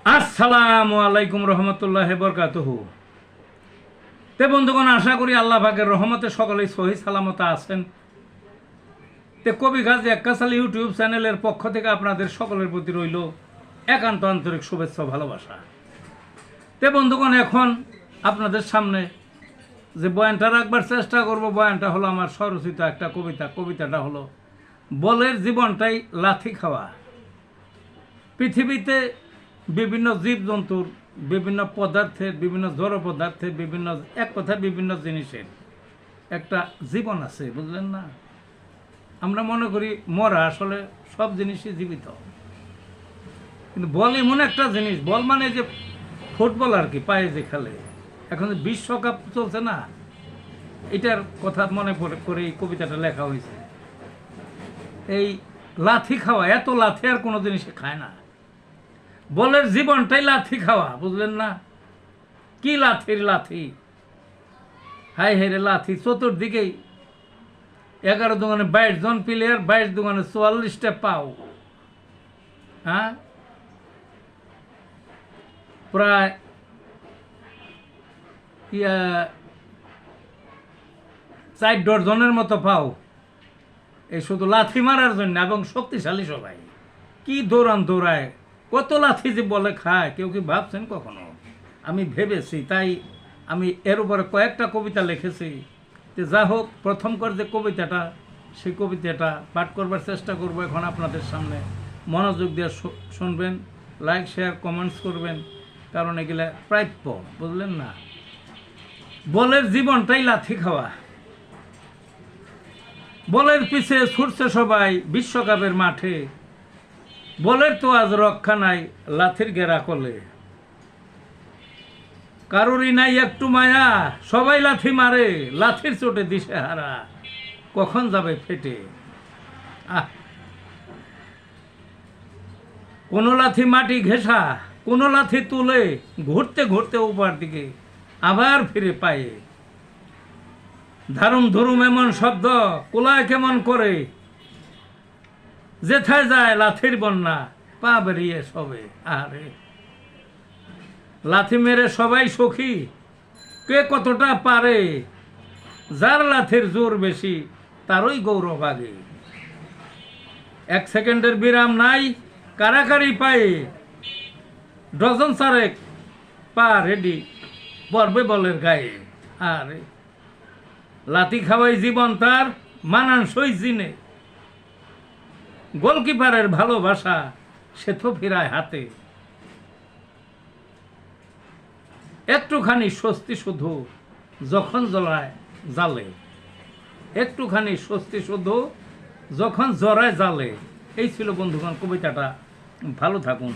আসসালামু আলাইকুম রহমতুল্লাহি বরকাতুহু। তে বন্ধুগণ, আশা করি আল্লাহ পাকের রহমতে সকলেই সহি সালামত আছেন। তে কবি গাজী আক্কাস আলী ইউটিউব চ্যানেলের পক্ষ থেকে আপনাদের সকলের প্রতি রইল একান্ত আন্তরিক শুভেচ্ছা ভালোবাসা। তে বন্ধুগণ, এখন আপনাদের সামনে যে বয়ানটা রাখবার চেষ্টা করব, বয়ানটা হলো আমার স্বরচিত একটা কবিতাটা হলো বলের জীবনটাই লাথি খাওয়া। পৃথিবীতে বিভিন্ন জীবজন্তুর, বিভিন্ন পদার্থের, বিভিন্ন জড় পদার্থের, বিভিন্ন এক কথায় বিভিন্ন জিনিসের একটা জীবন আছে, বুঝলেন না? আমরা মনে করি মরা, আসলে সব জিনিসই জীবিত। কিন্তু বল এমন একটা জিনিস, বল মানে যে ফুটবল আর কি, পায়ে যে খেলে। এখন যে বিশ্বকাপ চলছে না, এটার কথা মনে করে এই কবিতাটা লেখা হয়েছে। এই লাথি খাওয়া, এত লাথি আর কোনো জিনিসে খায় না। বলের জীবনটাই লাথি খাওয়া, বুঝলেন না? কি লাথির লাথি, হাই হেরে লাথি। চতুর্দিকেই 11 দোকানে 22 জন প্লেয়ার, 22 দোকানে 44টা পাও। হ্যাঁ, প্রায় 4 ডজনের মতো পাও, এই শুধু লাথি মারার জন্য। এবং শক্তিশালী সবাই, কি দৌড়ায়, কত লাথি যে বলে খায়, কেউ কি ভাবছেন কখনো? আমি ভেবেছি, তাই আমি এর উপরে কয়েকটা কবিতা লিখেছি। যে যা হোক, প্রথম করে যে কবিতাটা, সেই কবিতাটা পাঠ করবার চেষ্টা করব এখন আপনাদের সামনে। মনোযোগ দিয়ে শুনবেন, লাইক শেয়ার কমেন্টস করবেন, কারণ এগুলা প্রাপ্য, বুঝলেন না? বলের জীবনটাই লাথি খাওয়া। বলের পিছে ছুটছে সবাই বিশ্বকাপের মাঠে, বলের তো আজ রক্ষা নাই লাথির ঘেরা কলে। কারোরই নাই একটু মায়া, সবাই লাথি মারে, লাথির চোটে দিশে হারা, কখন যাবে ফেটে। কোন লাথি মাটি ঘেঁষা, কোন লাথি তুলে ঘুরতে ঘুরতে উপর দিকে আবার ফিরে পায়ে। ধারুম ধরুম এমন শব্দ কোলায় কেমন করে, যেথায় যায় লাথির বন্যা পা বেরিয়ে সবে। আরে লাথি মেরে সবাই সখী, কে কতটা পারে, যার লাথির জোর বেশি তারই গৌরব আগে। 1 সেকেন্ডের বিরাম নাই, কারাকারি পায়ে, ডজন চারেক পা রেডি পড়বে বলের গায়ে। আরে লাথি খাওয়াই জীবন তার, মানান সই জিনে, গোলকিপারের ভালোবাসা সে তো ফিরায় হাতে। একটুখানি স্বস্তি শুধু যখন জ্বলায় জালে, একটুখানি স্বস্তি শুধু যখন জড়ায় জালে। এই ছিল বন্ধুগণ কবিতাটা। ভালো থাকুন।